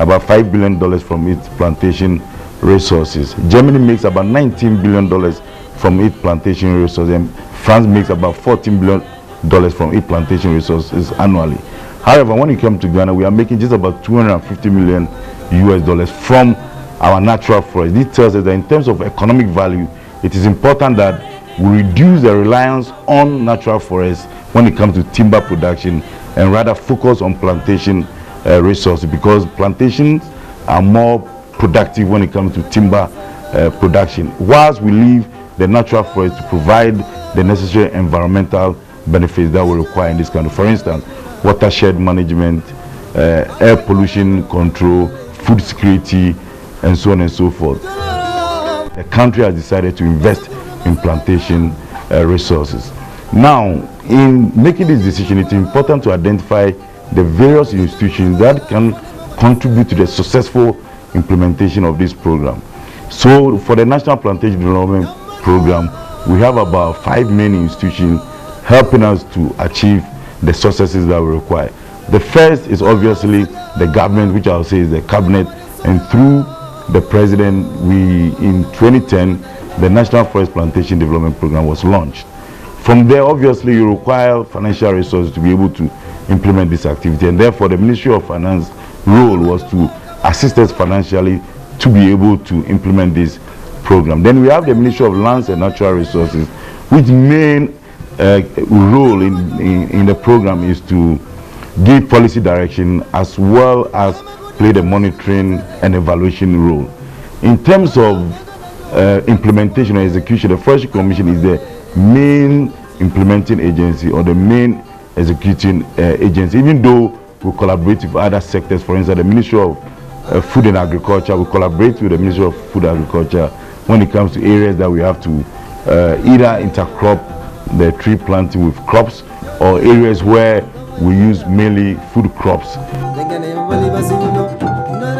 about $5 billion from its plantation resources. Germany makes about $19 billion from its plantation resources, and France makes about $14 billion from its plantation resources annually. However, when it comes to Ghana, we are making just about $250 million US from our natural forest. This tells us that in terms of economic value, it is important that we reduce the reliance on natural forests when it comes to timber production and rather focus on plantation resources, because plantations are more productive when it comes to timber production, whilst we leave the natural forest to provide the necessary environmental benefits that we require in this country. For instance, watershed management, air pollution control, food security, and so on and so forth. The country has decided to invest in plantation resources. Now, in making this decision, it's important to identify the various institutions that can contribute to the successful implementation of this program. So, for the National Plantation Development Program, we have about 5 main institutions helping us to achieve the successes that we require. The first is obviously the government, which I'll say is the cabinet, and through the president, in 2010, the National Forest Plantation Development Program was launched. From there, obviously, you require financial resources to be able to implement this activity, and therefore the Ministry of Finance role was to assist us financially to be able to implement this program. Then we have the Ministry of Lands and Natural Resources, which main role in the program is to give policy direction as well as play the monitoring and evaluation role. In terms of implementation and execution, the Forestry Commission is the main implementing agency or the main executing agency, even though we collaborate with other sectors. For instance, the Ministry of Food and Agriculture, we collaborate with the Ministry of Food and Agriculture when it comes to areas that we have to either intercrop the tree planting with crops, or areas where we use mainly food crops.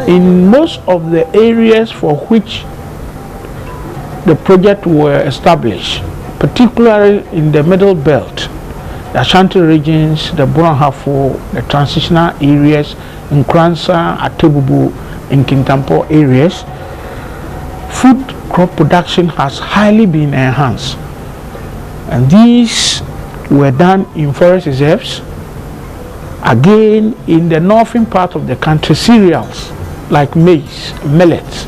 In most of the areas for which the project were established, particularly in the Middle Belt, the Ashanti regions, the Buranhafo, the transitional areas, in Kransa, Atebubu, in Kintampo areas, food crop production has highly been enhanced. And these were done in forest reserves. Again, in the northern part of the country, cereals like maize, millets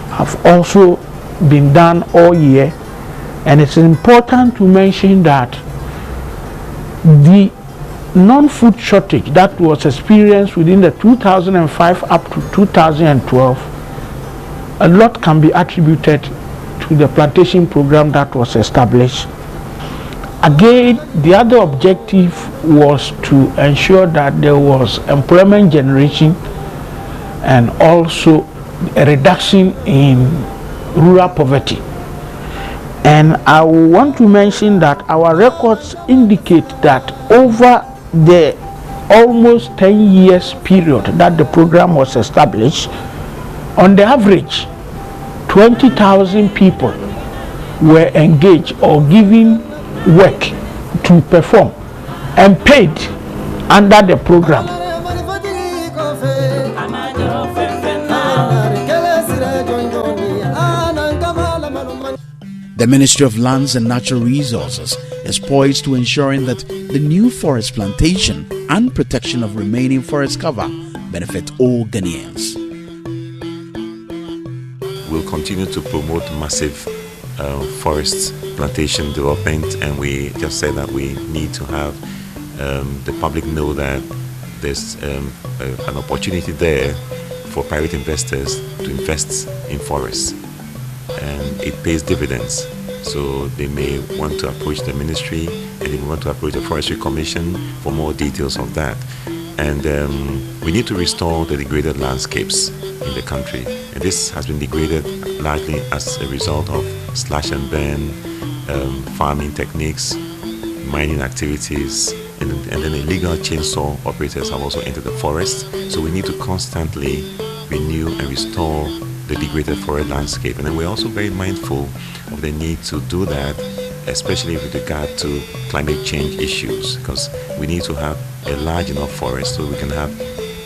have also been done all year. And it's important to mention that the non-food shortage that was experienced within the 2005 up to 2012, a lot can be attributed to the plantation program that was established. Again, the other objective was to ensure that there was employment generation and also a reduction in rural poverty. And I want to mention that our records indicate that over the almost 10 years period that the program was established, on the average, 20,000 people were engaged or given work to perform and paid under the program. The Ministry of Lands and Natural Resources is poised to ensuring that the new forest plantation and protection of remaining forest cover benefit all Ghanaians. We'll continue to promote massive forest plantation development, and we just said that we need to have the public know that there's an opportunity there for private investors to invest in forests, and it pays dividends. So they may want to approach the ministry, and they may want to approach the Forestry Commission for more details of that. And we need to restore the degraded landscapes in the country, and this has been degraded largely as a result of slash and burn, farming techniques, mining activities, and then illegal chainsaw operators have also entered the forest. So we need to constantly renew and restore the degraded forest landscape. And then we're also very mindful of the need to do that, especially with regard to climate change issues, because we need to have a large enough forest so we can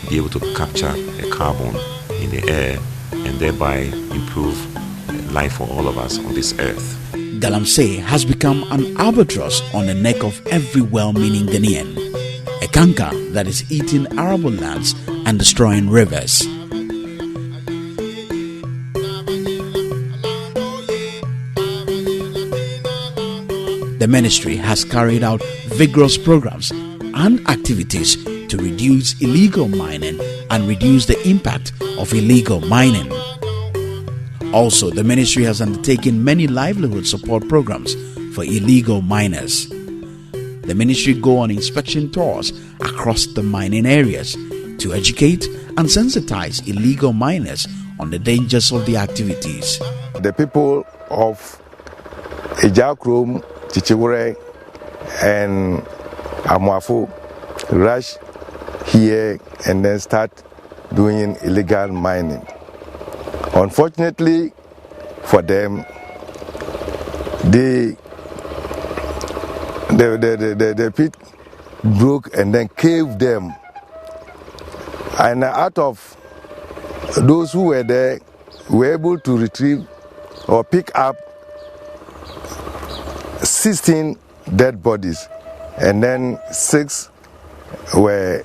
be able to capture a carbon in the air and thereby improve life for all of us on this earth. Galamsey has become an albatross on the neck of every well-meaning Ghanaian, a canker that is eating arable lands and destroying rivers. The ministry has carried out vigorous programs and activities to reduce illegal mining and reduce the impact of illegal mining. Also, the ministry has undertaken many livelihood support programs for illegal miners. The ministry go on inspection tours across the mining areas to educate and sensitize illegal miners on the dangers of the activities. The people of Ejakrom, Chichiwure, and Amuafu rush here and then start doing illegal mining. Unfortunately for them, the pit broke and then caved them. And out of those who were there, were able to retrieve or pick up 16 dead bodies, and then 6 were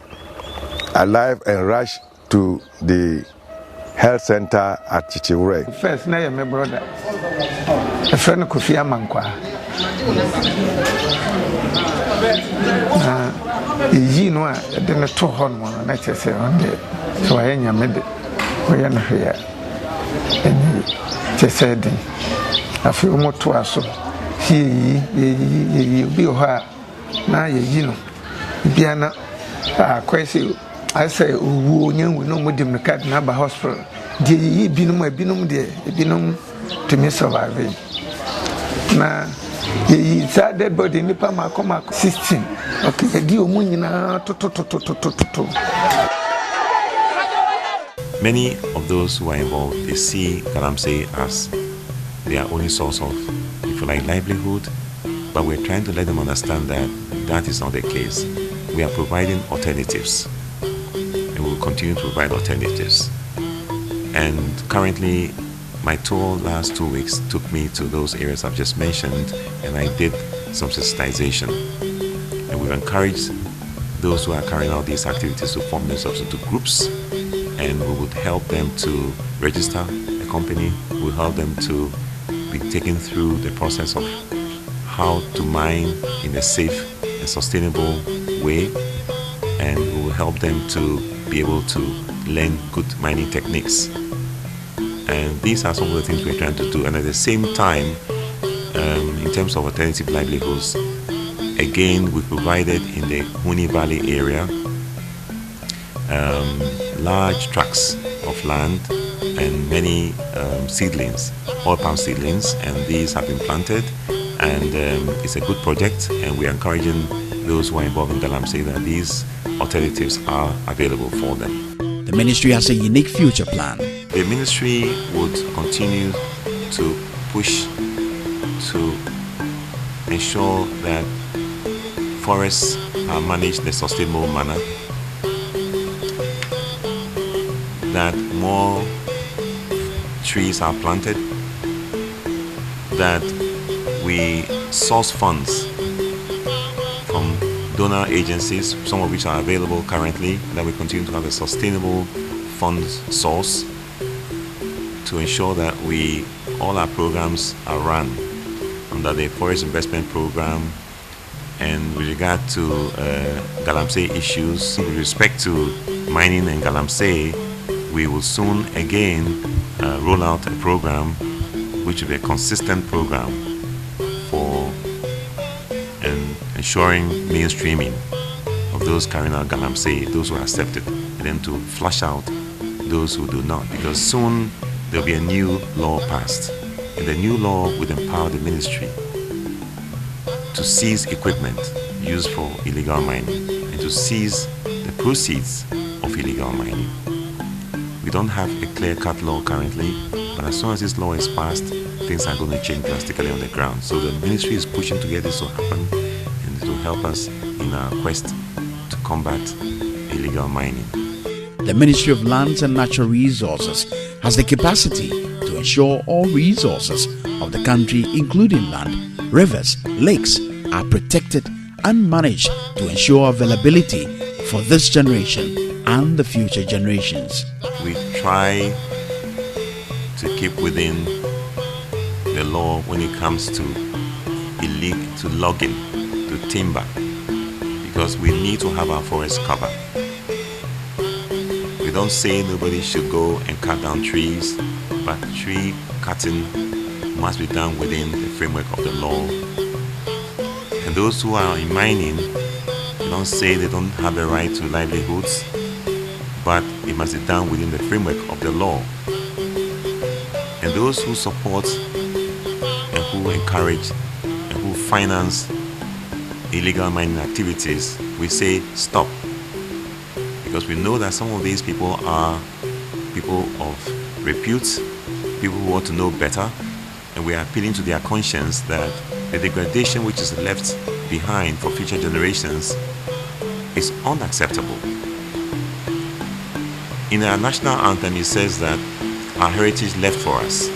alive and rushed to the health center at Chichiwure. First, na my brother, a friend of Kofi Amankwa. You know, then a 2 hormone, and I say on there. So I ain't made it. We are not here. And he said, I feel more to us. He be her. Now, you know, Biana, crazy. I say, we know with the card number hospital. The binum to me surviving. Now, he said dead body in the Pama 16. Okay, the Munina to. Many of those who are involved, they see Galamsey as their only source of, if you like, livelihood, but we're trying to let them understand that that is not the case. We are providing alternatives, and we will continue to provide alternatives. And currently, my tour last 2 weeks took me to those areas I've just mentioned, and I did some sensitization. And we've encouraged those who are carrying out these activities to form themselves into groups, and we would help them to register a company. We'll help them to be taken through the process of how to mine in a safe and sustainable way, and we will help them to be able to learn good mining techniques. And these are some of the things we're trying to do. And at the same time, in terms of alternative livelihoods, again, we provided in the Huni Valley area large tracts of land and many seedlings, oil palm seedlings, and these have been planted. And it's a good project, and we are encouraging those who are involved in Galamsey that these alternatives are available for them. The ministry has a unique future plan. The ministry would continue to push to ensure that forests are managed in a sustainable manner, that more trees are planted, that we source funds from donor agencies, some of which are available currently, that we continue to have a sustainable fund source to ensure that all our programs are run under the Forest Investment Program. And with regard to Galamsey issues, with respect to mining in Galamsey, we will soon again roll out a program which will be a consistent program for ensuring mainstreaming of those carrying out Galamsey, those who are accepted, and then to flush out those who do not, because soon there will be a new law passed, and the new law would empower the ministry to seize equipment used for illegal mining and to seize the proceeds of illegal mining. We don't have a clear-cut law currently, but as soon as this law is passed, things are going to change drastically on the ground. So the ministry is pushing to get this to happen and to help us in our quest to combat illegal mining. the Ministry of Lands and Natural Resources has the capacity to ensure all resources of the country, including land, rivers, lakes, are protected and managed to ensure availability for this generation and the future generations. We try to keep within the law when it comes to logging, to timber, because we need to have our forests covered. We don't say nobody should go and cut down trees, but tree cutting must be done within the framework of the law. And those who are in mining, we don't say they don't have the right to livelihoods, but it must be done within the framework of the law. And those who support and who encourage and who finance illegal mining activities, we say stop. Because we know that some of these people are people of repute, people who want to know better, and we are appealing to their conscience that the degradation which is left behind for future generations is unacceptable. In our national anthem, it says that our heritage left for us,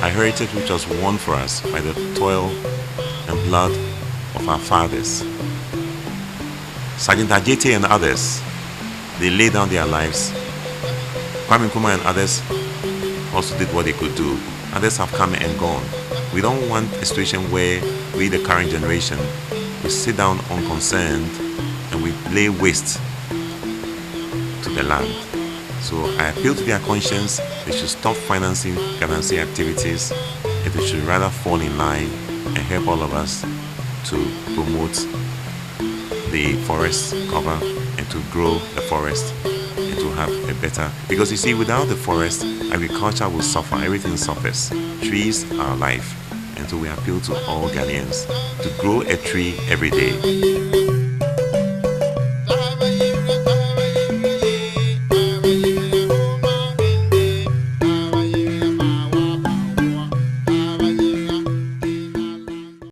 our heritage which was won for us by the toil and blood of our fathers. Sergeant Ajete and others, they laid down their lives. Kwame Nkrumah and others also did what they could do. Others have come and gone. We don't want a situation where we, the current generation, we sit down unconcerned and we lay waste to the land. So I appeal to their conscience. They should stop financing Ganansi activities, and they should rather fall in line and help all of us to promote the forest cover and to grow the forest and to have a better, because you see, without the forest, agriculture will suffer, everything suffers. Trees are life, and so we appeal to all Ghanaians to grow a tree every day.